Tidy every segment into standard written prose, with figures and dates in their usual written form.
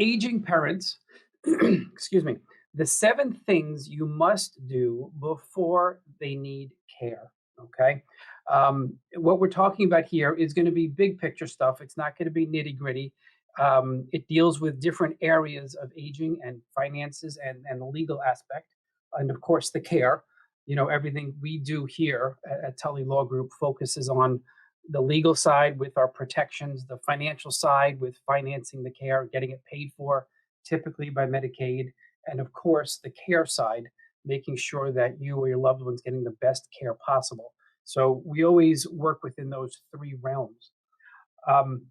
Aging parents, excuse me, the 7 things you must do before they need care. Okay. What we're talking about here is going to be big picture stuff. It's not going to be nitty gritty. It deals with different areas of aging and finances and the legal aspect. And of course, the care. Everything we do here at Tully Law Group focuses on the legal side with our protections, the financial side with financing the care, getting it paid for, typically by Medicaid, and of course, the care side, making sure that you or your loved one's getting the best care possible. So we always work within those 3 realms.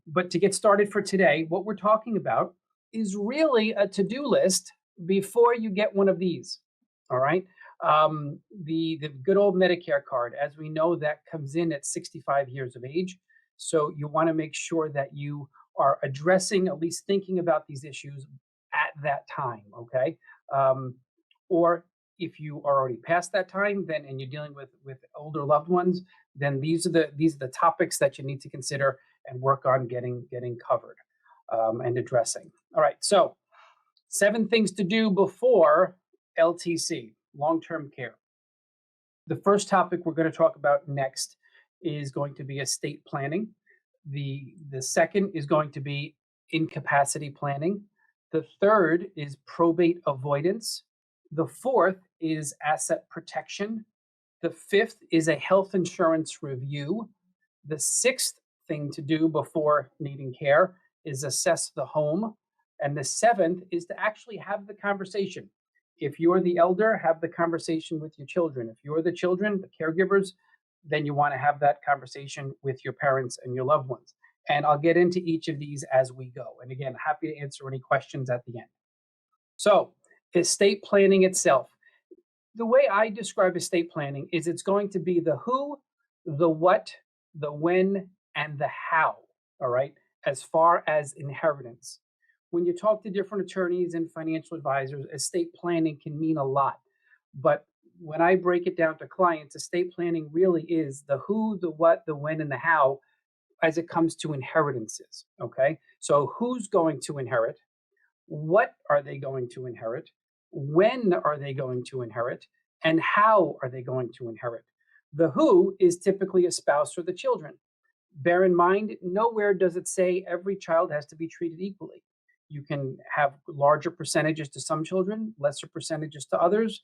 But to get started for today, what we're talking about is really a to do list before you get one of these. All right. The good old Medicare card, as we know, that comes in at 65 years of age. So you want to make sure that you are addressing, at least thinking about these issues at that time. Okay. Um, or if you are already past that time, then and you're dealing with older loved ones, then these are the topics that you need to consider and work on getting covered and addressing. All right, so 7 things to do before LTC, long-term care. The first topic we're going to talk about next is going to be estate planning. The second is going to be incapacity planning. The third is probate avoidance. The fourth is asset protection. The fifth is a health insurance review. The sixth thing to do before needing care is assess the home. And the seventh is to actually have the conversation. If you're the elder, have the conversation with your children. If you're the children, the caregivers, then you want to have that conversation with your parents and your loved ones. And I'll get into each of these as we go. And again, happy to answer any questions at the end. So, estate planning itself. The way I describe estate planning is it's going to be the who, the what, the when, and the how. All right. As far as inheritance. When you talk to different attorneys and financial advisors, estate planning can mean a lot. But when I break it down to clients, estate planning really is the who, the what, the when, and the how as it comes to inheritances. Okay. So who's going to inherit? What are they going to inherit? When are they going to inherit? And how are they going to inherit? The who is typically a spouse or the children. Bear in mind, nowhere does it say every child has to be treated equally. You can have larger percentages to some children, lesser percentages to others,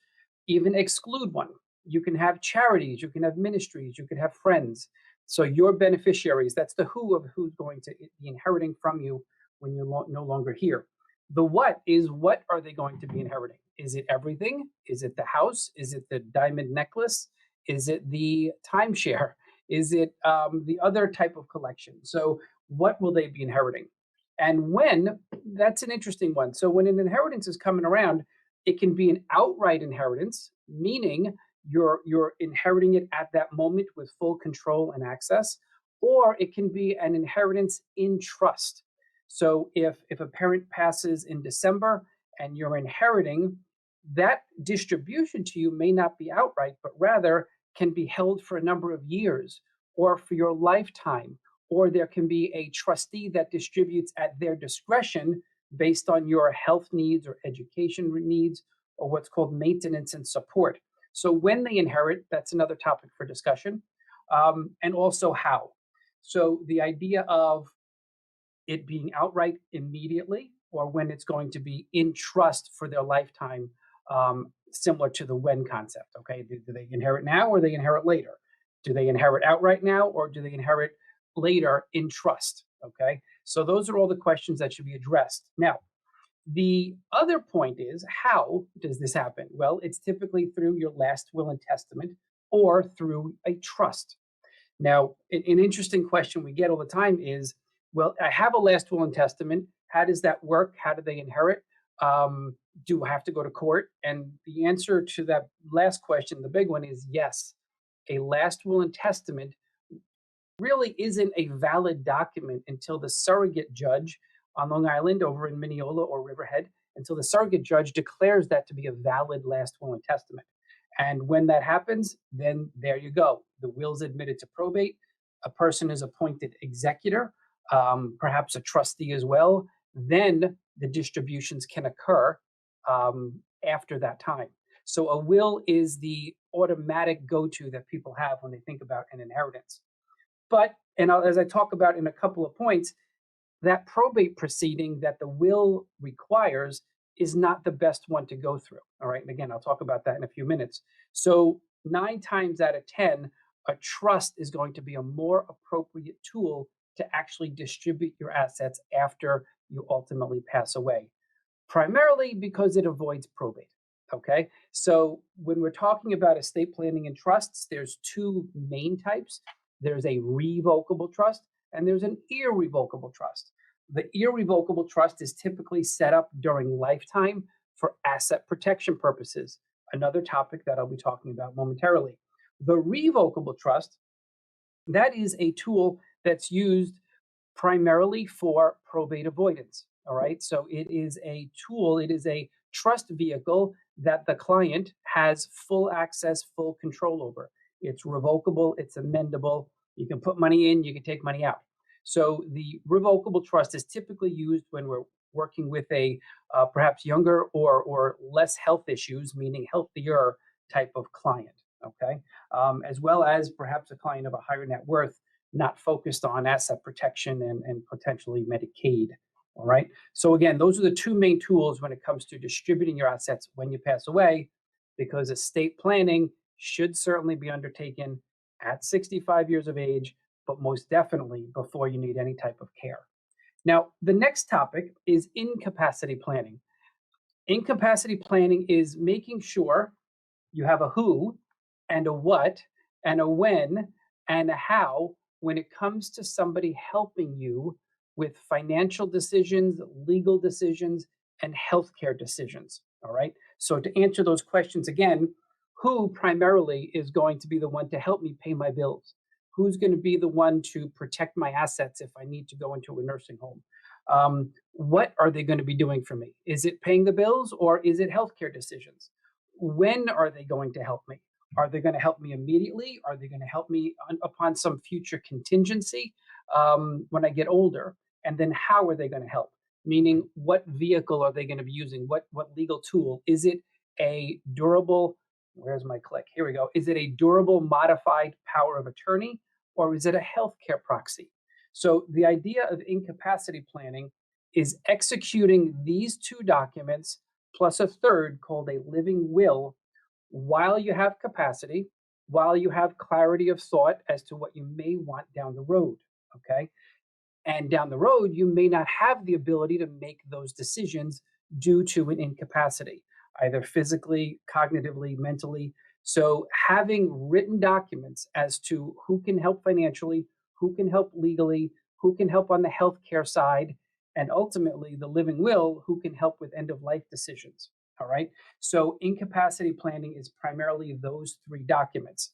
even exclude one. You can have charities, you can have ministries, you can have friends. So your beneficiaries, that's the who of who's going to be inheriting from you when you're no longer here. The what is what are they going to be inheriting? Is it everything? Is it the house? Is it the diamond necklace? Is it the timeshare? Is it the other type of collection? So what will they be inheriting? And when, that's an interesting one. So when an inheritance is coming around, it can be an outright inheritance, meaning you're inheriting it at that moment with full control and access, or it can be an inheritance in trust. So if a parent passes in December and you're inheriting, that distribution to you may not be outright, but rather can be held for a number of years or for your lifetime, or there can be a trustee that distributes at their discretion based on your health needs or education needs or what's called maintenance and support. So when they inherit, that's another topic for discussion, and also how. So the idea of it being outright immediately or when it's going to be in trust for their lifetime, similar to the when concept. Okay, do they inherit now or they inherit later? Do they inherit outright now or do they inherit later in trust? Okay, so those are all the questions that should be addressed. Now, the other point is, how does this happen? Well, it's typically through your last will and testament or through a trust. Now, an interesting question we get all the time is, well, I have a last will and testament. How does that work? How do they inherit? Do I have to go to court? And the answer to that last question, the big one, is yes. A last will and testament really isn't a valid document until the surrogate judge on Long Island, over in Mineola or Riverhead, until the surrogate judge declares that to be a valid last will and testament. And when that happens, then there you go. The will's admitted to probate. A person is appointed executor, perhaps a trustee as well. then the distributions can occur after that time. So a will is the automatic go-to that people have when they think about an inheritance. But, and as I talk about in a couple of points, that probate proceeding that the will requires is not the best one to go through. All right. And again, I'll talk about that in a few minutes. So, 9 times out of 10, a trust is going to be a more appropriate tool to actually distribute your assets after you ultimately pass away, primarily because it avoids probate. Okay. So, when we're talking about estate planning and trusts, there's two main types. There's a revocable trust and there's an irrevocable trust. The irrevocable trust is typically set up during lifetime for asset protection purposes, another topic that I'll be talking about momentarily. The revocable trust, that is a tool that's used primarily for probate avoidance. All right. So it is a tool, it is a trust vehicle that the client has full access, full control over. It's revocable, it's amendable. You can put money in, you can take money out. So the revocable trust is typically used when we're working with a perhaps younger or less health issues, meaning healthier type of client. Okay. As well as perhaps a client of a higher net worth, not focused on asset protection and potentially Medicaid. All right. So again, those are the two main tools when it comes to distributing your assets when you pass away, because estate planning should certainly be undertaken at 65 years of age, but most definitely before you need any type of care. Now, the next topic is incapacity planning. Incapacity planning is making sure you have a who and a what and a when and a how when it comes to somebody helping you with financial decisions, legal decisions, and healthcare decisions. All right. So, to answer those questions again, who primarily is going to be the one to help me pay my bills? Who's going to be the one to protect my assets if I need to go into a nursing home? What are they going to be doing for me? Is it paying the bills or is it healthcare decisions? When are they going to help me? Are they going to help me immediately? Are they going to help me upon some future contingency when I get older? And then how are they going to help? Meaning, what vehicle are they going to be using? What legal tool? Is it a durable? Where's my click? Here we go. Is it a durable modified power of attorney or is it a healthcare proxy? So the idea of incapacity planning is executing these two documents plus a third called a living will while you have capacity, while you have clarity of thought as to what you may want down the road. Okay. And down the road, you may not have the ability to make those decisions due to an incapacity, either physically, cognitively, mentally. So, having written documents as to who can help financially, who can help legally, who can help on the healthcare side, and ultimately the living will, who can help with end of life decisions. All right. So, incapacity planning is primarily those three documents.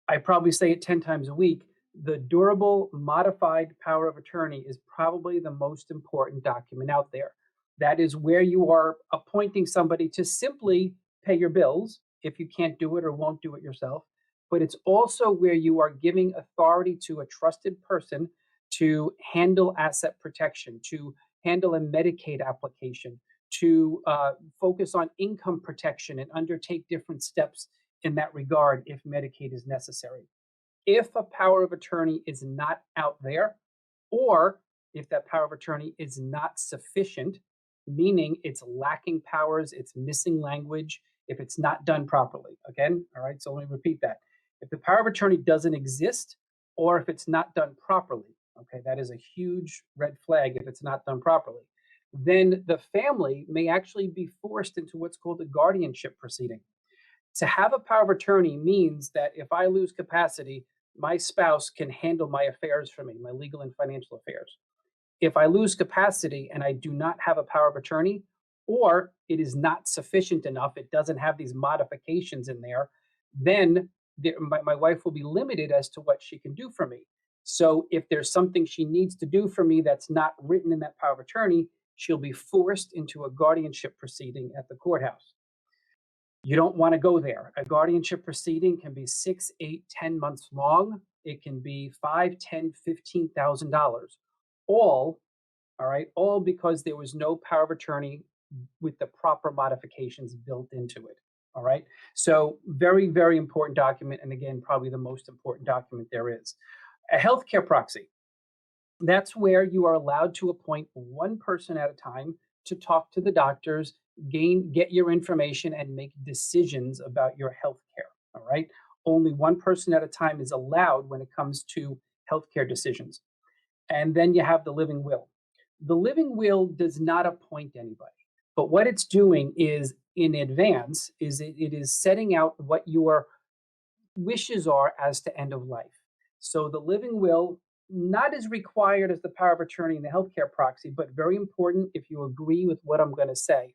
I probably say it 10 times a week. The durable modified power of attorney is probably the most important document out there. That is where you are appointing somebody to simply pay your bills if you can't do it or won't do it yourself. But it's also where you are giving authority to a trusted person to handle asset protection, to handle a Medicaid application, to focus on income protection and undertake different steps in that regard if Medicaid is necessary. If a power of attorney is not out there, or if that power of attorney is not sufficient, meaning it's lacking powers, it's missing language, if it's not done properly. Again, all right, so let me repeat that. If the power of attorney doesn't exist, or if it's not done properly, okay, that is a huge red flag if it's not done properly, then the family may actually be forced into what's called a guardianship proceeding. To have a power of attorney means that if I lose capacity, my spouse can handle my affairs for me, my legal and financial affairs. If I lose capacity and I do not have a power of attorney, or it is not sufficient enough, it doesn't have these modifications in there, then my wife will be limited as to what she can do for me. So if there's something she needs to do for me that's not written in that power of attorney, she'll be forced into a guardianship proceeding at the courthouse. You don't want to go there. A guardianship proceeding can be 6, 8, 10 months long. It can be $5, $10, $15,000, all All right, all because there was no power of attorney with the proper modifications built into it. All right, so very, very important document, and again, probably the most important document there is. A healthcare proxy, that's where you are allowed to appoint one person at a time to talk to the doctors, get your information, and make decisions about your health care. All right. Only one person at a time is allowed when it comes to healthcare decisions. And then you have the living will. The living will does not appoint anybody, but what it's doing is in advance is it is setting out what your wishes are as to end of life. So the living will, not as required as the power of attorney and the healthcare proxy, but very important if you agree with what I'm going to say.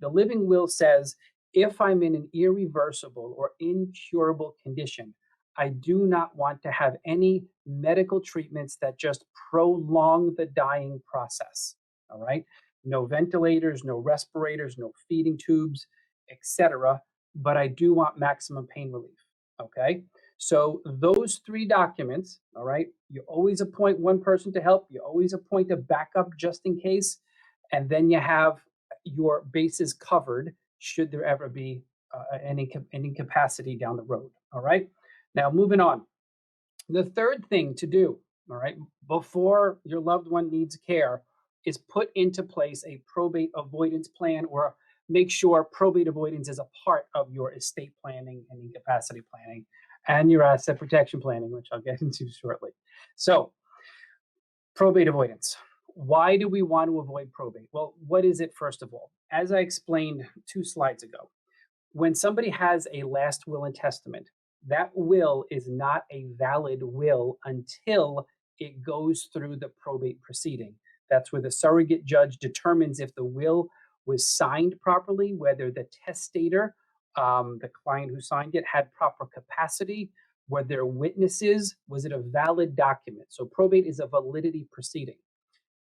The living will says, if I'm in an irreversible or incurable condition, I do not want to have any medical treatments that just prolong the dying process. All right. No ventilators, no respirators, no feeding tubes, etc. But I do want maximum pain relief. Okay. So those three documents, all right, you always appoint one person to help, you always appoint a backup just in case, and then you have your bases covered should there ever be an incapacity down the road. All right. Now, moving on. The third thing to do, all right, before your loved one needs care is put into place a probate avoidance plan or make sure probate avoidance is a part of your estate planning and incapacity planning and your asset protection planning, which I'll get into shortly. So, probate avoidance. Why do we want to avoid probate? Well, what is it, first of all? As I explained 2 slides ago, when somebody has a last will and testament, that will is not a valid will until it goes through the probate proceeding. That's where the surrogate judge determines if the will was signed properly, whether the testator, the client who signed it, had proper capacity, were there witnesses, was it a valid document? So probate is a validity proceeding.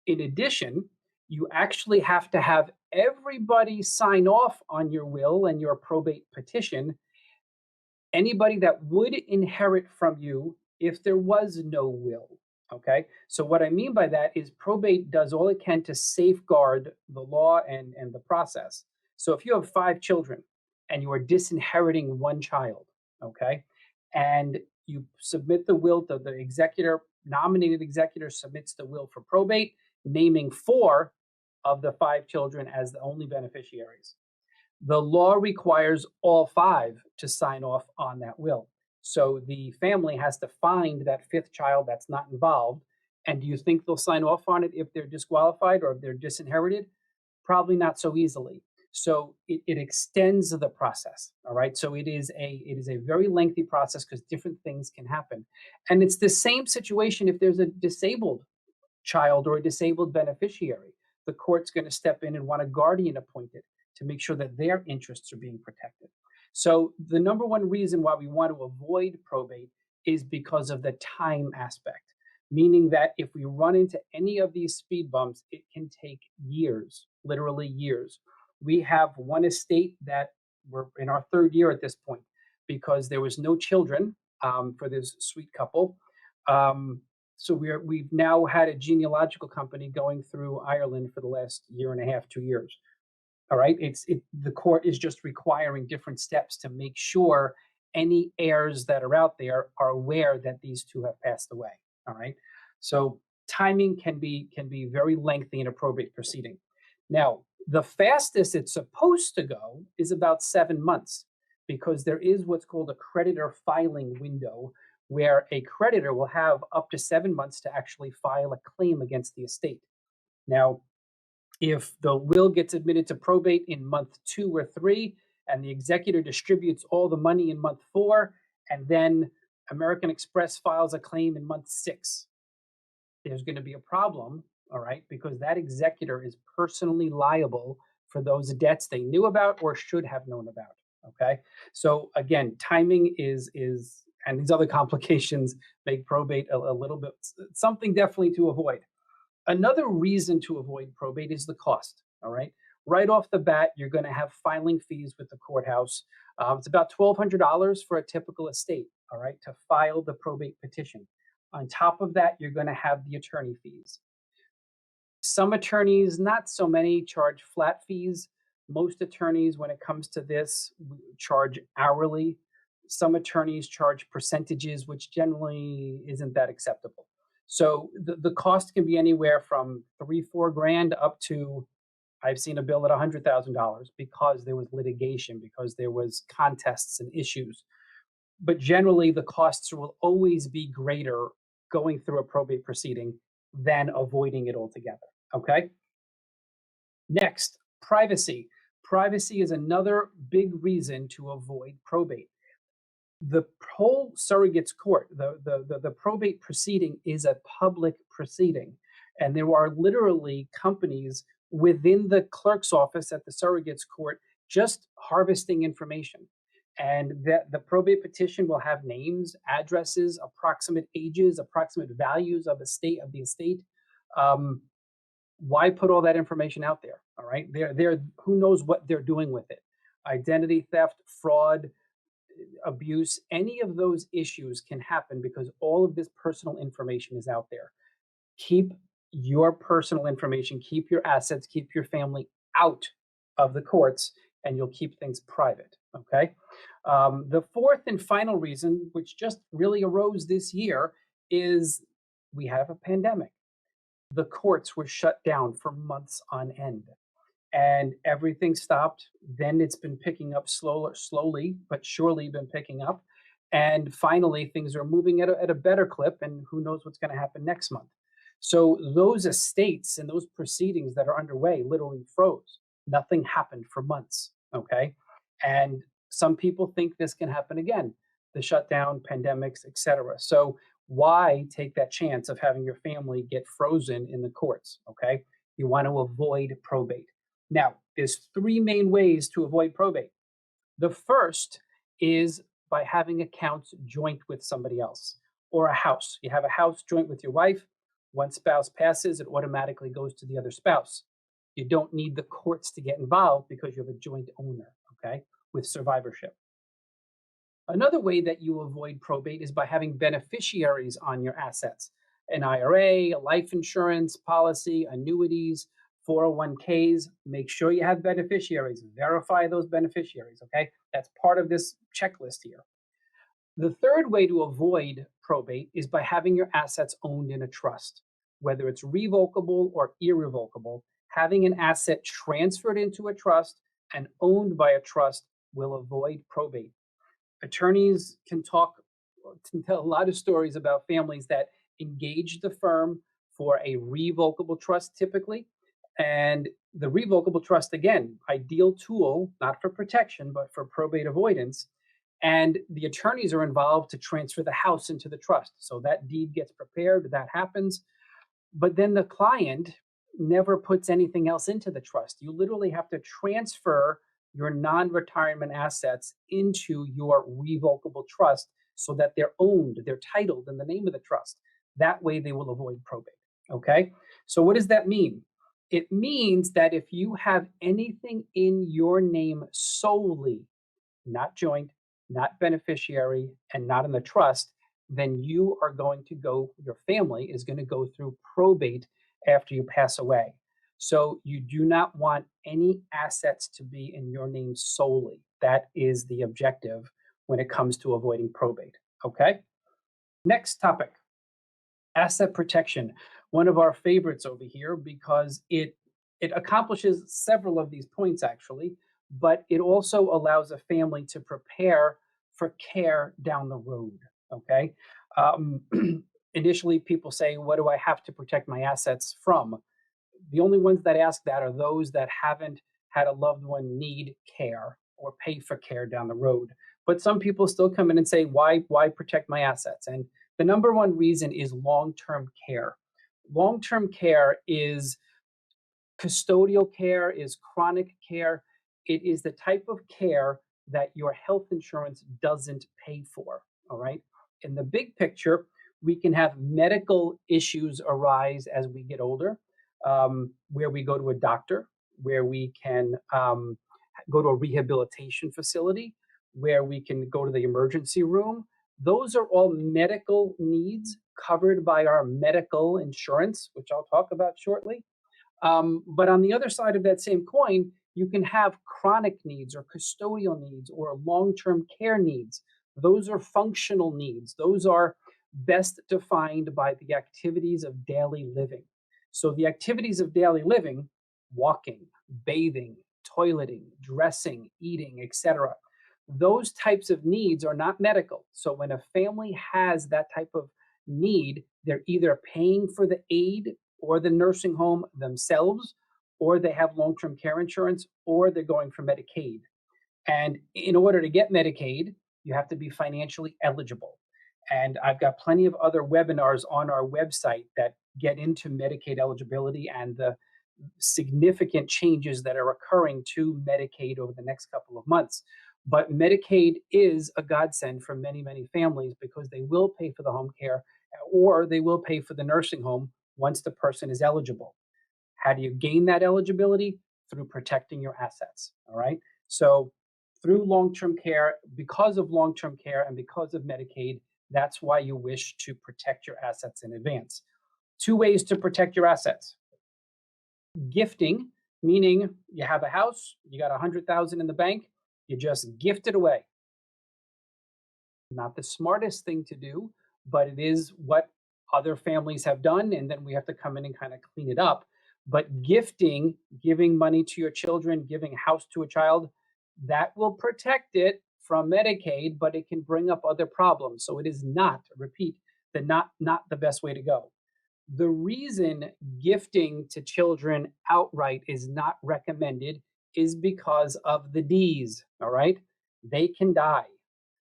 In addition, you actually have to have everybody sign off on your will and your probate petition. Anybody that would inherit from you if there was no will. Okay. So, what I mean by that is probate does all it can to safeguard the law and the process. So, if you have 5 children and you are disinheriting one child, okay, and you submit the will to the executor, nominated executor submits the will for probate, naming 4 of the 5 children as the only beneficiaries. The law requires all 5 to sign off on that will. So the family has to find that 5th child that's not involved. And do you think they'll sign off on it if they're disqualified or if they're disinherited? Probably not so easily. So it extends the process. All right. So it is a very lengthy process because different things can happen. And it's the same situation if there's a disabled child or a disabled beneficiary. The court's going to step in and want a guardian appointed to make sure that their interests are being protected. So, the number one reason why we want to avoid probate is because of the time aspect, meaning that if we run into any of these speed bumps, it can take years, literally years. We have one estate that we're in our third year at this point because there was no children for this sweet couple. Um, so we've now had a genealogical company going through Ireland for the last year and a half, 2 years. All right. The court is just requiring different steps to make sure any heirs that are out there are aware that these two have passed away. All right. So timing can be very lengthy in a probate proceeding. Now, the fastest it's supposed to go is about 7 months because there is what's called a creditor filing window where a creditor will have up to 7 months to actually file a claim against the estate. Now, if the will gets admitted to probate in month 2 or 3, and the executor distributes all the money in month 4, and then American Express files a claim in month 6, there's going to be a problem, all right, because that executor is personally liable for those debts they knew about or should have known about. Okay. So again, timing is and these other complications make probate a little bit something definitely to avoid. Another reason to avoid probate is the cost. All right. Right off the bat, you're going to have filing fees with the courthouse. It's about $1,200 for a typical estate. All right. To file the probate petition. On top of that, you're going to have the attorney fees. Some attorneys, not so many, charge flat fees. Most attorneys, when it comes to this, charge hourly. Some attorneys charge percentages, which generally isn't that acceptable. So the cost can be anywhere from 3, 4 grand up to, I've seen a bill at $100,000 because there was litigation, because there was contests and issues. But generally, the costs will always be greater going through a probate proceeding than avoiding it altogether. Okay. Next, privacy. Privacy is another big reason to avoid probate. The whole surrogates court, the probate proceeding is a public proceeding. And there are literally companies within the clerk's office at the surrogates court just harvesting information. And that the probate petition will have names, addresses, approximate ages, approximate values of the estate. Um, why put all that information out there? All right. They're who knows what they're doing with it. Identity theft, fraud, abuse, any of those issues can happen because all of this personal information is out there. Keep your personal information, keep your assets, keep your family out of the courts, and you'll keep things private. Okay. The fourth and final reason, which just really arose this year, is we have a pandemic. The courts were shut down for months on end and everything stopped. Then it's been picking up slowly but surely been picking up. And finally, things are moving at a better clip, and who knows what's going to happen next month. So those estates and those proceedings that are underway literally froze. Nothing happened for months. Okay. And some people think this can happen again, the shutdown, pandemics, etc. So why take that chance of having your family get frozen in the courts? Okay. You want to avoid probate. Now, there's three main ways to avoid probate. The first is by having accounts joint with somebody else or a house. You have a house joint with your wife. One spouse passes, it automatically goes to the other spouse. You don't need the courts to get involved because you have a joint owner, okay, with survivorship. Another way that you avoid probate is by having beneficiaries on your assets, an IRA, a life insurance policy, annuities, 401ks. Make sure you have beneficiaries. Verify those beneficiaries, okay? That's part of this checklist here. The third way to avoid probate is by having your assets owned in a trust, whether it's revocable or irrevocable. Having an asset transferred into a trust and owned by a trust will avoid probate. Attorneys can tell a lot of stories about families that engage the firm for a revocable trust typically. And the revocable trust, again, ideal tool, not for protection, but for probate avoidance. And the attorneys are involved to transfer the house into the trust. So that deed gets prepared, that happens. But then the client never puts anything else into the trust. You literally have to transfer your non retirement assets into your revocable trust so that they're owned, they're titled in the name of the trust. That way they will avoid probate. Okay. So, what does that mean? It means that if you have anything in your name solely, not joint, not beneficiary, and not in the trust, then you are going to go, your family is going to go through probate after you pass away. So you do not want any assets to be in your name solely. That is the objective when it comes to avoiding probate. Okay. Next topic, asset protection. One of our favorites over here because it accomplishes several of these points actually, but it also allows a family to prepare for care down the road. Okay. Um, Initially, people say, "What do I have to protect my assets from?" The only ones that ask that are those that haven't had a loved one need care or pay for care down the road. But some people still come in and say, why protect my assets? And the number one reason is long-term care. Long-term care is custodial care, is chronic care. It is the type of care that your health insurance doesn't pay for. All right. In the big picture, we can have medical issues arise as we get older, where we go to a doctor, where we can go to a rehabilitation facility, where we can go to the emergency room. Those are all medical needs covered by our medical insurance, which I'll talk about shortly. But on the other side of that same coin, you can have chronic needs or custodial needs or long-term care needs. Those are functional needs. Those are best defined by the activities of daily living. So the activities of daily living, walking, bathing, toileting, dressing, eating, etc. Those types of needs are not medical. So when a family has that type of need, they're either paying for the aid or the nursing home themselves, or they have long term care insurance, or they're going for Medicaid. And in order to get Medicaid, you have to be financially eligible. And I've got plenty of other webinars on our website that get into Medicaid eligibility and the significant changes that are occurring to Medicaid over the next couple of months. But Medicaid is a godsend for many, many families because they will pay for the home care or they will pay for the nursing home once the person is eligible. How do you gain that eligibility? Through protecting your assets. All right. So, through long term care, because of long term care and because of Medicaid, that's why you wish to protect your assets in advance. Two ways to protect your assets: gifting, meaning you have a house, you got 100,000 in the bank, you just gift it away. Not the smartest thing to do, but it is what other families have done, and then we have to come in and kind of clean it up. But gifting, giving money to your children, giving a house to a child, that will protect it from Medicaid, but it can bring up other problems. So it is not, repeat, not the best way to go. The reason gifting to children outright is not recommended is because of the D's, all right? They can die,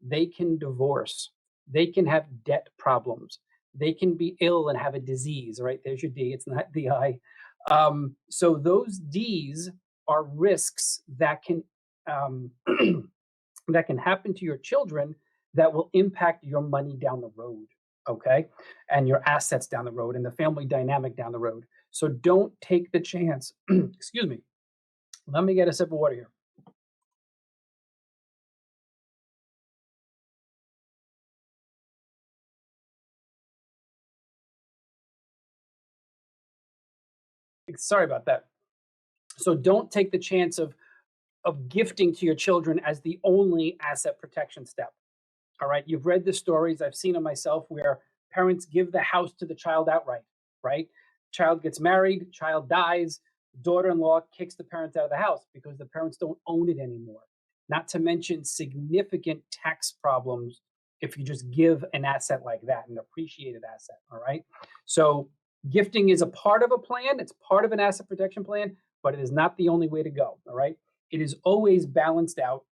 they can divorce, they can have debt problems, they can be ill and have a disease, right? There's your D, it's not the I. So those D's are risks that can um, that can happen to your children that will impact your money down the road, okay? And your assets down the road and the family dynamic down the road. So don't take the chance. Excuse me. Let me get a sip of water here. Sorry about that. So don't take the chance of gifting to your children as the only asset protection step. All right. You've read the stories. I've seen them myself where parents give the house to the child outright, right? Child gets married, child dies, daughter in law kicks the parents out of the house because the parents don't own it anymore. Not to mention significant tax problems if you just give an asset like that, an appreciated asset. All right. So gifting is a part of a plan, it's part of an asset protection plan, but it is not the only way to go. All right. It is always balanced out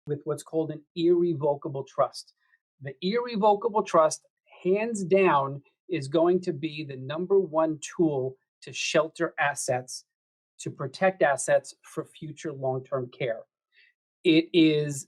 with what's called an irrevocable trust. The irrevocable trust, hands down, is going to be the number one tool to shelter assets, to protect assets for future long-term care. It is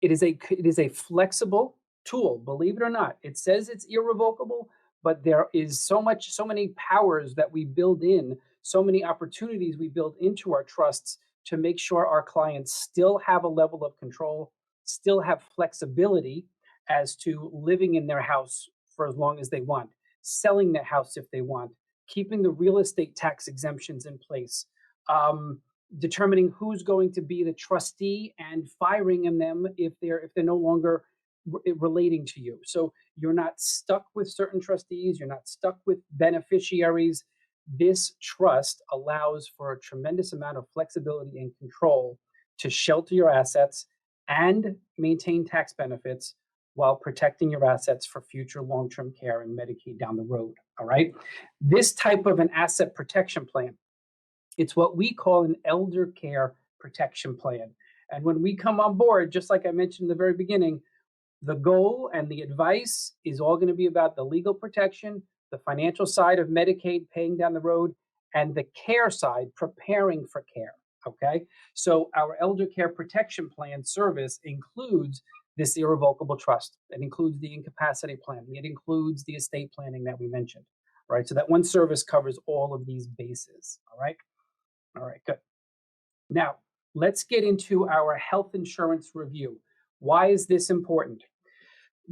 it is a flexible tool, believe it or not. It says it's irrevocable, but there is so many powers that we build in, so many opportunities we build into our trusts to make sure our clients still have a level of control, still have flexibility as to living in their house for as long as they want, selling their house if they want, keeping the real estate tax exemptions in place, um, determining who's going to be the trustee and firing them if they're no longer relating to you. So you're not stuck with certain trustees, you're not stuck with beneficiaries. This trust allows for a tremendous amount of flexibility and control to shelter your assets and maintain tax benefits while protecting your assets for future long-term care and Medicaid down the road. All right. This type of an asset protection plan, it's what we call an elder care protection plan. And when we come on board, just like I mentioned in the very beginning, the goal and the advice is all going to be about the legal protection, the financial side of Medicaid paying down the road, and the care side, preparing for care. Okay. So our elder care protection plan service includes this irrevocable trust. It includes the incapacity plan. It includes the estate planning that we mentioned. Right. So that one service covers all of these bases. All right. All right, good. Now, let's get into our health insurance review. Why is this important?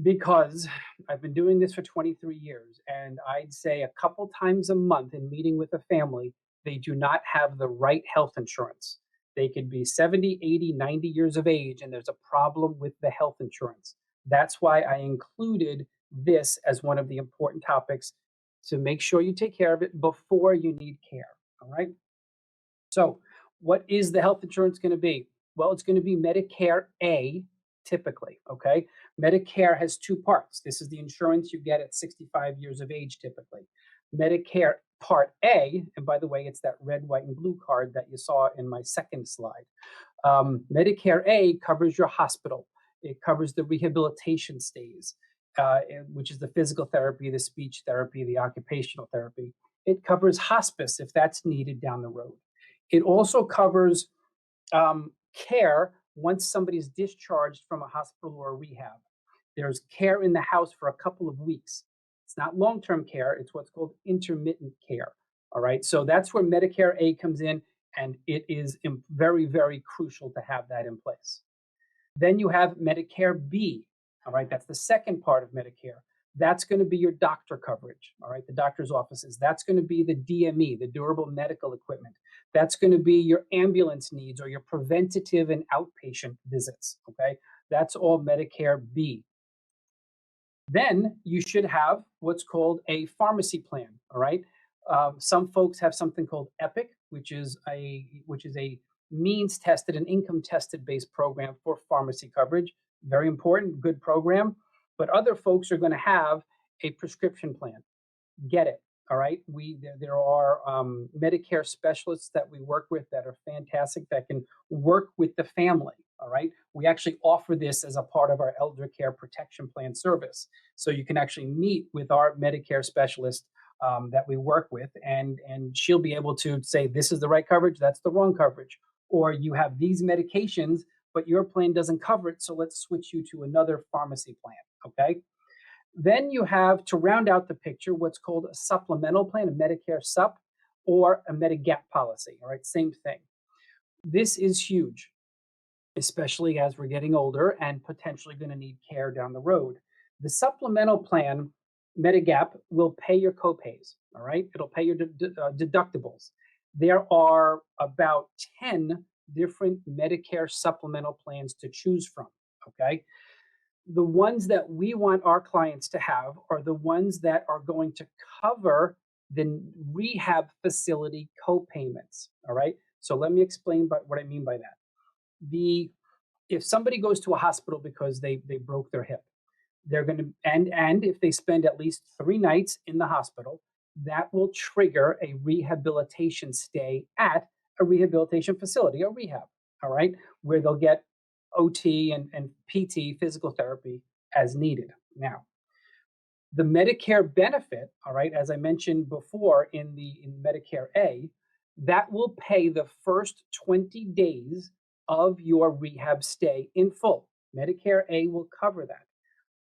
Because I've been doing this for 23 years, and I'd say a couple times a month in meeting with a family, they do not have the right health insurance. They could be 70, 80, 90 years of age, and there's a problem with the health insurance. That's why I included this as one of the important topics to make sure you take care of it before you need care. All right. So, what is the health insurance going to be? Well, it's going to be Medicare A typically. Okay. Medicare has two parts. This is the insurance you get at 65 years of age typically. Medicare Part A, and by the way, it's that red, white, and blue card that you saw in my second slide. Medicare A covers your hospital, it covers the rehabilitation stays, which is the physical therapy, the speech therapy, the occupational therapy. It covers hospice if that's needed down the road. It also covers care once somebody's discharged from a hospital or a rehab. There's care in the house for a couple of weeks. It's not long term care, it's what's called intermittent care. All right. So that's where Medicare A comes in, and it is very, very crucial to have that in place. Then you have Medicare B. All right. That's the second part of Medicare. That's going to be your doctor coverage. All right. The doctor's offices. That's going to be the DME, the durable medical equipment. That's going to be your ambulance needs or your preventative and outpatient visits. Okay. That's all Medicare B. Then you should have what's called a pharmacy plan. All right. Some folks have something called Epic, which is a means tested and income tested based program for pharmacy coverage. Very important, good program. But other folks are going to have a prescription plan. Get it. All right. There are Medicare specialists that we work with that are fantastic that can work with the family. All right. We actually offer this as a part of our elder care protection plan service. So you can actually meet with our Medicare specialist that we work with, and she'll be able to say, this is the right coverage, that's the wrong coverage. Or you have these medications, but your plan doesn't cover it. So let's switch you to another pharmacy plan. Okay. Then you have, to round out the picture, what's called a supplemental plan, a Medicare sup, or a Medigap policy. All right, same thing. This is huge, especially as we're getting older and potentially going to need care down the road. The supplemental plan, Medigap, will pay your copays. All right, it'll pay your deductibles. There are about 10 different Medicare supplemental plans to choose from. Okay, the ones that we want our clients to have are the ones that are going to cover the rehab facility co-payments. All right. So let me explain what I mean by that. The If somebody goes to a hospital because they broke their hip, they're going to, and if they spend at least 3 nights in the hospital, that will trigger a rehabilitation stay at a rehabilitation facility, a rehab. All right, where they'll get OT and PT, physical therapy, as needed. Now, the Medicare benefit, all right, as I mentioned before in Medicare A, that will pay the first 20 days of your rehab stay in full. Medicare A will cover that.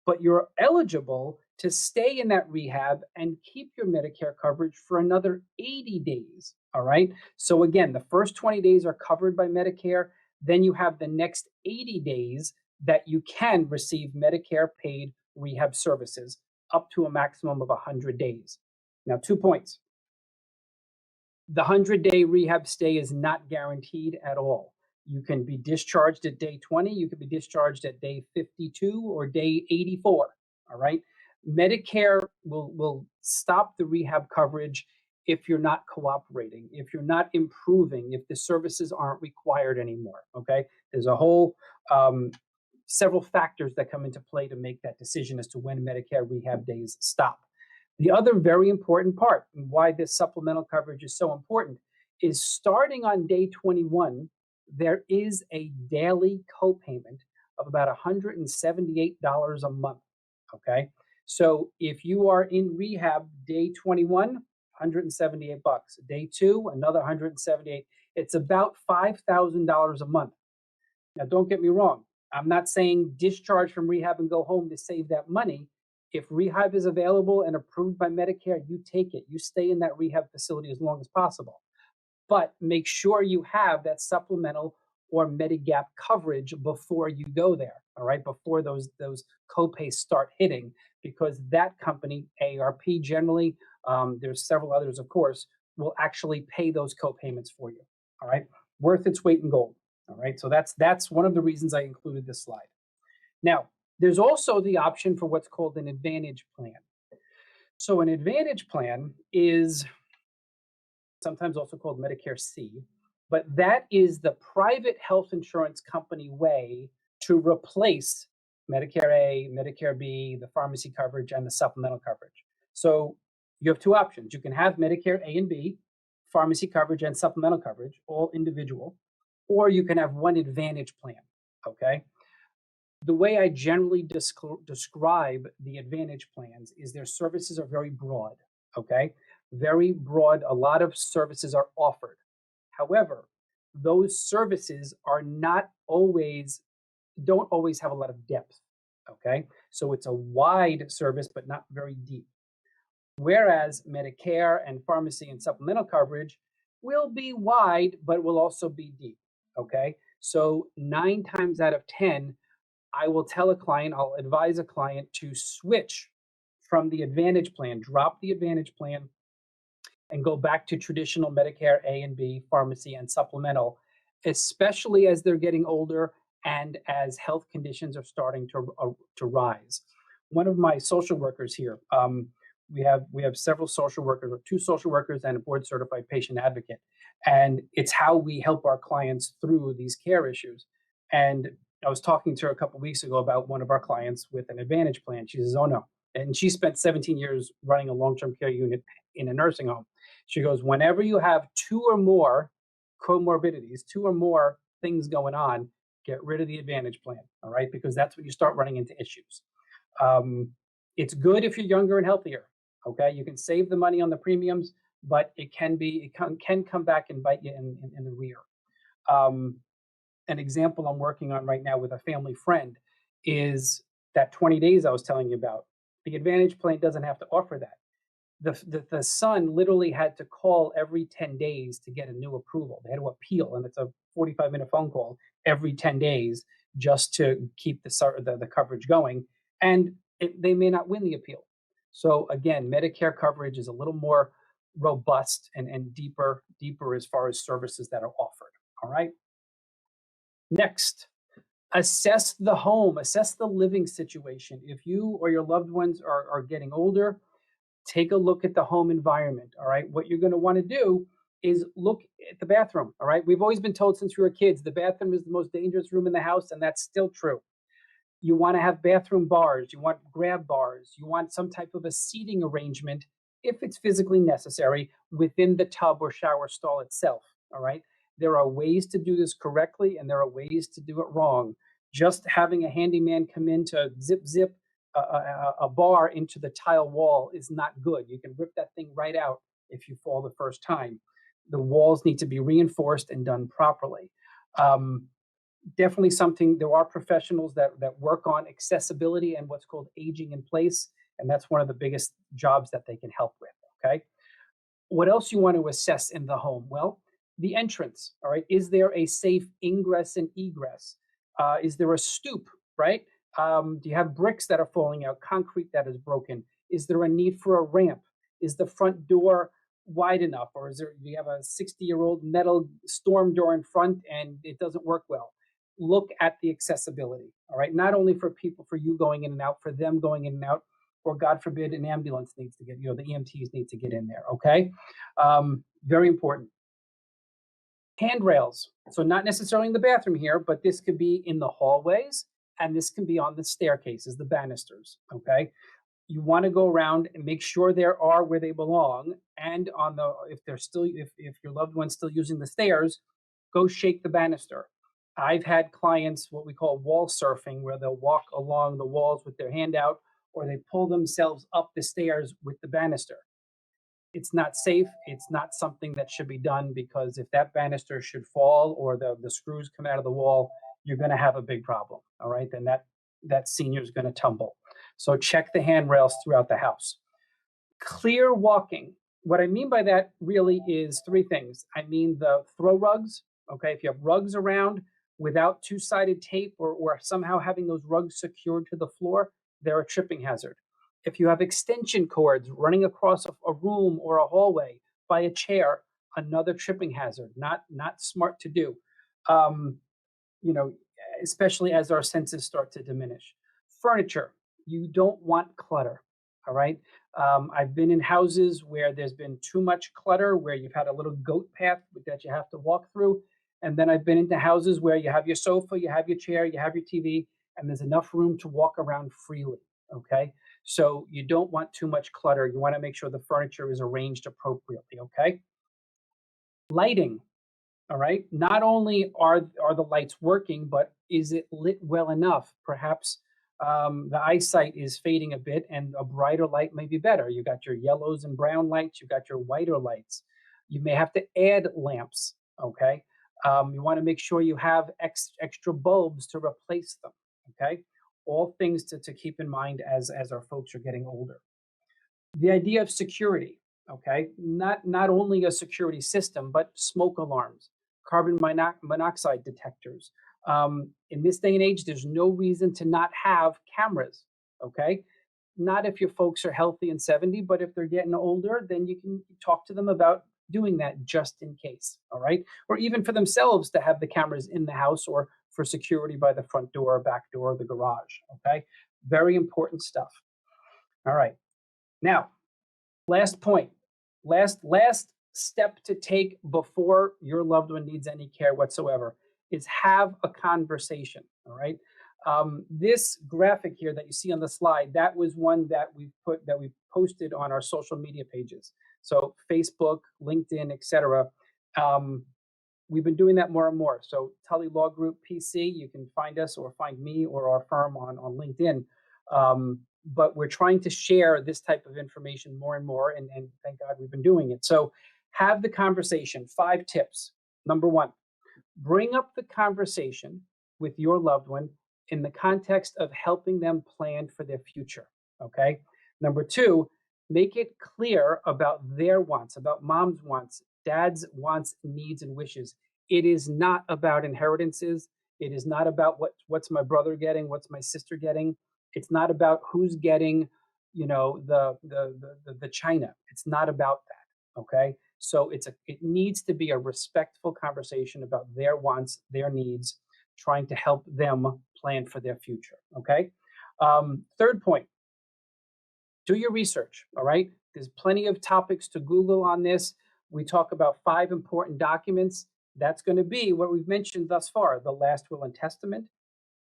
But you're eligible to stay in that rehab and keep your Medicare coverage for another 80 days. All right. So again, the first 20 days are covered by Medicare. Then you have the next 80 days that you can receive Medicare paid rehab services up to a maximum of 100 days. Now, 2 points. The 100-day rehab stay is not guaranteed at all. You can be discharged at day 20, you can be discharged at day 52 or day 84. All right. Medicare will stop the rehab coverage if you're not cooperating, if you're not improving, if the services aren't required anymore. Okay. There's a whole several factors that come into play to make that decision as to when Medicare rehab days stop. The other very important part, and why this supplemental coverage is so important, is starting on day 21, there is a daily copayment of about $178 a month. Okay. So if you are in rehab day 21, $178. Day 2, another $178. It's about $5,000 a month. Now, don't get me wrong. I'm not saying discharge from rehab and go home to save that money. If rehab is available and approved by Medicare, you take it. You stay in that rehab facility as long as possible. But make sure you have that supplemental or Medigap coverage before you go there, all right, before those copays start hitting, because that company, AARP generally, there's several others, of course, will actually pay those copayments for you, all right? Worth its weight in gold, all right? So that's one of the reasons I included this slide. Now, there's also the option for what's called an Advantage plan. So an Advantage plan is sometimes also called Medicare C, but that is the private health insurance company way to replace Medicare A, Medicare B, the pharmacy coverage, and the supplemental coverage. So you have two options. You can have Medicare A and B, pharmacy coverage and supplemental coverage, all individual, or you can have one Advantage plan, okay? The way I generally describe the Advantage plans is their services are very broad, okay? Very broad. A lot of services are offered. However, those services are not always, don't always have a lot of depth, okay? So it's a wide service, but not very deep. Whereas Medicare and pharmacy and supplemental coverage will be wide, but will also be deep, okay? So 9 times out of 10, I will tell a client, I'll advise a client to switch from the Advantage plan, drop the Advantage plan, and go back to traditional Medicare A and B, pharmacy, and supplemental, especially as they're getting older and as health conditions are starting to rise. One of my social workers here, we have several social workers, or 2 social workers and a board certified patient advocate, and it's how we help our clients through these care issues. And I was talking to her a couple of weeks ago about one of our clients with an Advantage plan. She says, "Oh no," and she spent 17 years running a long-term care unit in a nursing home. She goes, "Whenever you have 2 or more comorbidities, 2 or more things going on, get rid of the Advantage plan, all right? Because that's when you start running into issues." It's good if you're younger and healthier, okay? You can save the money on the premiums, but it can come back and bite you in the rear. An example I'm working on right now with a family friend is that 20 days I was telling you about. The Advantage plan doesn't have to offer that. The son literally had to call every 10 days to get a new approval. They had to appeal, and it's a 45-minute phone call every 10 days just to keep the coverage going. And they may not win the appeal. So again, Medicare coverage is a little more robust and deeper as far as services that are offered. All right. Next, assess the home, assess the living situation. If you or your loved ones are getting older, take a look at the home environment. All right. What you're going to want to do is look at the bathroom. All right. We've always been told since we were kids, the bathroom is the most dangerous room in the house, and that's still true. You want to have bathroom bars, you want grab bars, you want some type of a seating arrangement, if it's physically necessary, within the tub or shower stall itself. All right. There are ways to do this correctly, and there are ways to do it wrong. Just having a handyman come in to zip a bar into the tile wall is not good. You can rip that thing right out if you fall the first time. The walls need to be reinforced and done properly. Definitely something, there are professionals that work on accessibility and what's called aging in place, and that's one of the biggest jobs that they can help with, okay? What else you want to assess in the home? Well, the entrance, all right? Is there a safe ingress and egress? Is there a stoop, right? Do you have bricks that are falling out, concrete that is broken? Is there a need for a ramp? Is the front door wide enough? Or do you have a 60-year-old metal storm door in front and it doesn't work well? Look at the accessibility, all right? Not only for people, for you going in and out, for them going in and out, or God forbid, an ambulance needs to get, the EMTs need to get in there, okay? Very important. Handrails. So not necessarily in the bathroom here, but this could be in the hallways, and this can be on the staircases, the banisters, okay? You want to go around and make sure they are where they belong, and if your loved one's still using the stairs, go shake the banister. I've had clients, what we call wall surfing, where they'll walk along the walls with their hand out, or they pull themselves up the stairs with the banister. It's not safe. It's not something that should be done, because if that banister should fall or the screws come out of the wall, you're going to have a big problem. All right. Then that senior is going to tumble. So check the handrails throughout the house. Clear walking. What I mean by that really is 3 things. I mean the throw rugs. Okay. If you have rugs around, without two-sided tape or somehow having those rugs secured to the floor, they're a tripping hazard. If you have extension cords running across a room or a hallway by a chair, another tripping hazard. Not smart to do. Um, you know, especially as our senses start to diminish. Furniture, you don't want clutter. All right. I've been in houses where there's been too much clutter, where you've had a little goat path that you have to walk through. And then I've been into houses where you have your sofa, you have your chair, you have your TV, and there's enough room to walk around freely. Okay. So you don't want too much clutter. You want to make sure the furniture is arranged appropriately. Okay. Lighting, all right. Not only are the lights working, but is it lit well enough? Perhaps the eyesight is fading a bit, and a brighter light may be better. You got your yellows and brown lights. You got your whiter lights. You may have to add lamps. Okay. You want to make sure you have extra bulbs to replace them. Okay. All things to keep in mind as our folks are getting older. The idea of security, okay, not only a security system but smoke alarms, carbon monoxide detectors. In this day and age, there's no reason to not have cameras. Okay, not if your folks are healthy and 70, but if they're getting older, then you can talk to them about doing that just in case. All right, or even for themselves to have the cameras in the house, or for security by the front door, back door, the garage. Okay, very important stuff. All right. Now, last point, last step to take before your loved one needs any care whatsoever is have a conversation. All right. This graphic here that you see on the slide, that was one that we posted on our social media pages. So Facebook, LinkedIn, etc. Um, we've been doing that more and more. So Tully Law Group PC, you can find us or find me or our firm on LinkedIn. But we're trying to share this type of information more and more, and thank God we've been doing it. So have the conversation. 5 tips. Number 1, bring up the conversation with your loved one in the context of helping them plan for their future. Okay. Number 2, make it clear about their wants, about mom's wants, dad's wants, needs, and wishes. It is not about inheritances. It is not about what's my brother getting, what's my sister getting. It's not about who's getting, the china. It's not about that. Okay. So it needs to be a respectful conversation about their wants, their needs, trying to help them plan for their future. Okay. Third point, do your research. All right. There's plenty of topics to Google on this. We talk about 5 important documents. That's going to be what we've mentioned thus far: the last will and testament,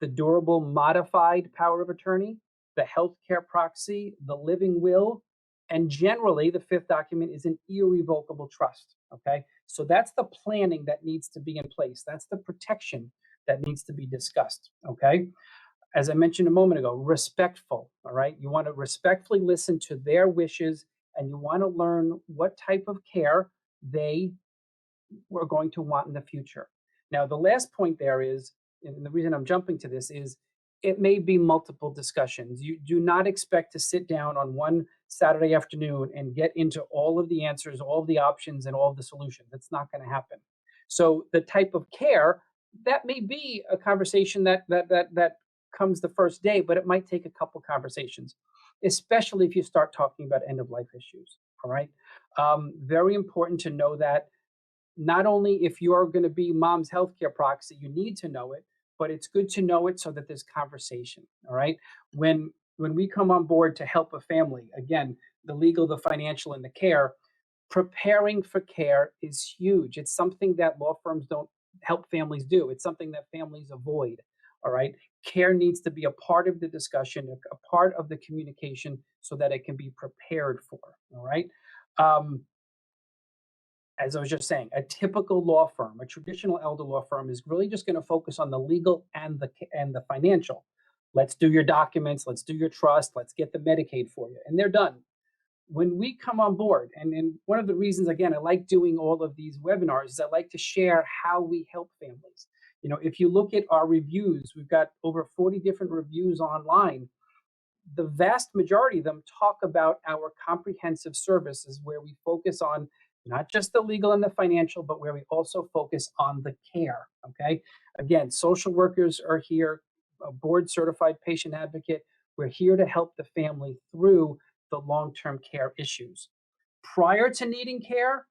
the durable modified power of attorney, the healthcare proxy, the living will, and generally the 5th document is an irrevocable trust. Okay. So that's the planning that needs to be in place. That's the protection that needs to be discussed. Okay. As I mentioned a moment ago, respectful. All right. You want to respectfully listen to their wishes, and you want to learn what type of care they were going to want in the future. Now, the last point there is, and the reason I'm jumping to this is, it may be multiple discussions. You do not expect to sit down on one Saturday afternoon and get into all of the answers, all of the options, and all of the solutions. That's not going to happen. So the type of care, that may be a conversation that comes the first day, but it might take a couple conversations, especially if you start talking about end of life issues. All right. Very important to know that not only if you're going to be mom's healthcare proxy, you need to know it, but it's good to know it so that there's conversation. All right. When we come on board to help a family, again, the legal, the financial, and the care, preparing for care is huge. It's something that law firms don't help families do. It's something that families avoid. All right. Care needs to be a part of the discussion, a part of the communication, so that it can be prepared for. All right. Um, as I was just saying, a typical law firm, a traditional elder law firm, is really just going to focus on the legal and the financial. Let's do your documents, let's do your trust, let's get the Medicaid for you, and they're done. When we come on board, and one of the reasons, again, I like doing all of these webinars is I like to share how we help families. If you look at our reviews, we've got over 40 different reviews online. The vast majority of them talk about our comprehensive services, where we focus on not just the legal and the financial, but where we also focus on the care. Okay. Again, social workers are here, a board certified patient advocate. We're here to help the family through the long term care issues. Prior to needing care,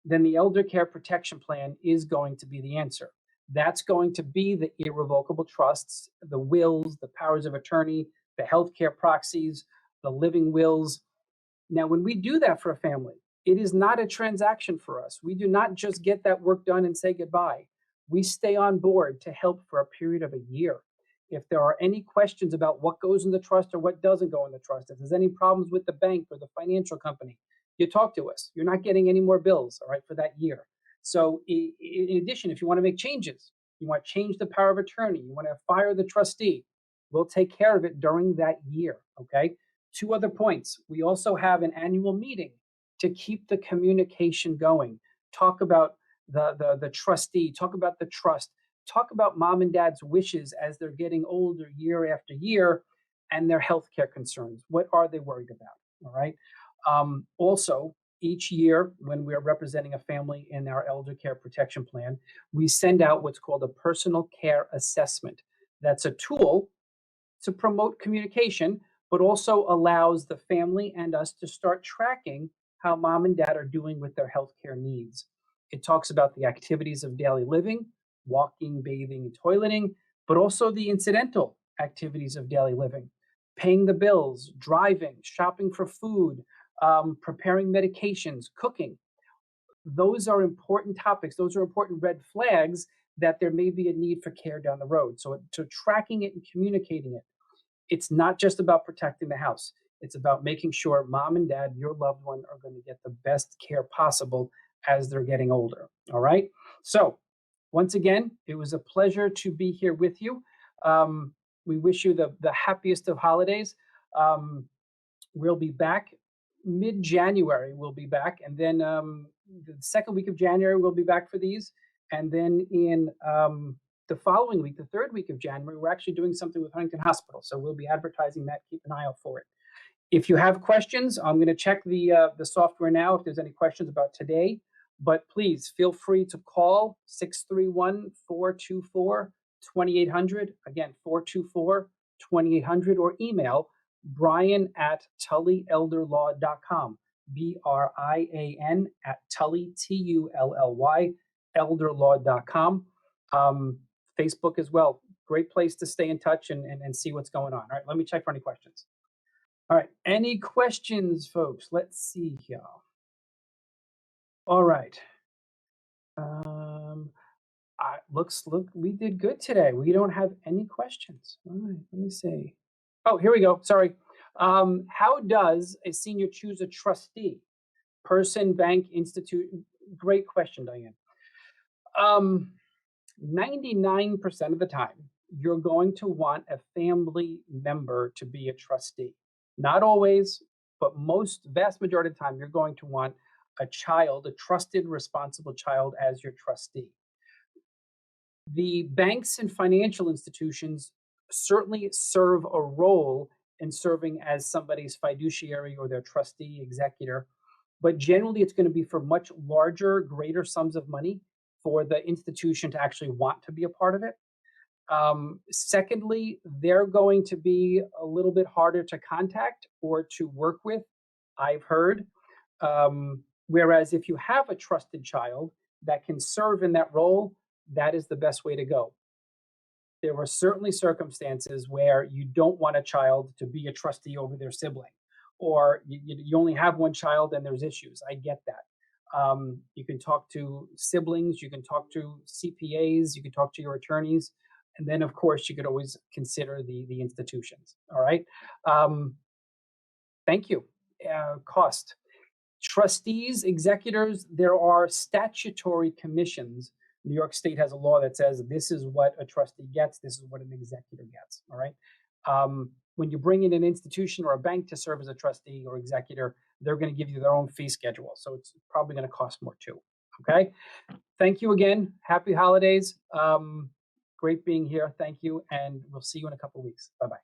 then the elder care protection plan is going to be the answer. That's going to be the irrevocable trusts, the wills, the powers of attorney, the healthcare proxies, the living wills. Now, when we do that for a family, it is not a transaction for us. We do not just get that work done and say goodbye. We stay on board to help for a period of a year. If there are any questions about what goes in the trust or what doesn't go in the trust, if there's any problems with the bank or the financial company, you talk to us. You're not getting any more bills, all right, for that year. So, in addition, if you want to make changes, you want to change the power of attorney, you want to fire the trustee, we'll take care of it during that year, okay? Two other points. We also have an annual meeting to keep the communication going. Talk about the trustee, talk about the trust, talk about mom and dad's wishes as they're getting older year after year and their healthcare concerns. What are they worried about? All right. Also, each year when we're representing a family in our elder care protection plan, we send out what's called a personal care assessment. That's a tool to promote communication, but also allows the family and us to start tracking how mom and dad are doing with their healthcare needs. It talks about the activities of daily living, walking, bathing, and toileting, but also the incidental activities of daily living, paying the bills, driving, shopping for food, preparing medications, cooking. Those are important topics. Those are important red flags that there may be a need for care down the road. So tracking it and communicating it, it's not just about protecting the house. It's about making sure mom and dad, your loved one, are going to get the best care possible as they're getting older. All right. So, once again, it was a pleasure to be here with you. We wish you the happiest of holidays. We'll be back mid-January. We'll be back, and then the second week of January we'll be back for these, and then in the following week, the third week of January, we're actually doing something with Huntington Hospital. So we'll be advertising that. Keep an eye out for it. If you have questions, I'm going to check the software now if there's any questions about today. But please feel free to call 631-424-2800. Again, 424-2800, or email brian@tullyelderlaw.com. BRIAN @Tully, TULLY, elderlaw.com. Facebook as well. Great place to stay in touch and see what's going on. All right, let me check for any questions. All right, any questions, folks? Let's see here. All right. Look, we did good today. We don't have any questions. All right, let me see. Oh, here we go. Sorry. How does a senior choose a trustee? Person, bank, institute? Great question, Diane. 99% of the time, you're going to want a family member to be a trustee. Not always, but vast majority of the time, you're going to want a child, a trusted, responsible child, as your trustee. The banks and financial institutions certainly serve a role in serving as somebody's fiduciary or their trustee executor, but generally it's going to be for much larger, greater sums of money for the institution to actually want to be a part of it. Secondly, they're going to be a little bit harder to contact or to work with, I've heard. Whereas if you have a trusted child that can serve in that role, that is the best way to go. There are certainly circumstances where you don't want a child to be a trustee over their sibling, or you only have one child and there's issues. I get that. You can talk to siblings, you can talk to CPAs, you can talk to your attorneys, and then of course you could always consider the institutions. All right. Thank you. Cost. Trustees, executors, there are statutory commissions. New York State has a law that says this is what a trustee gets, this is what an executor gets. All right. When you bring in an institution or a bank to serve as a trustee or executor, they're going to give you their own fee schedule. So it's probably going to cost more too. Okay. Thank you again. Happy holidays. Great being here. Thank you. And we'll see you in a couple of weeks. Bye-bye.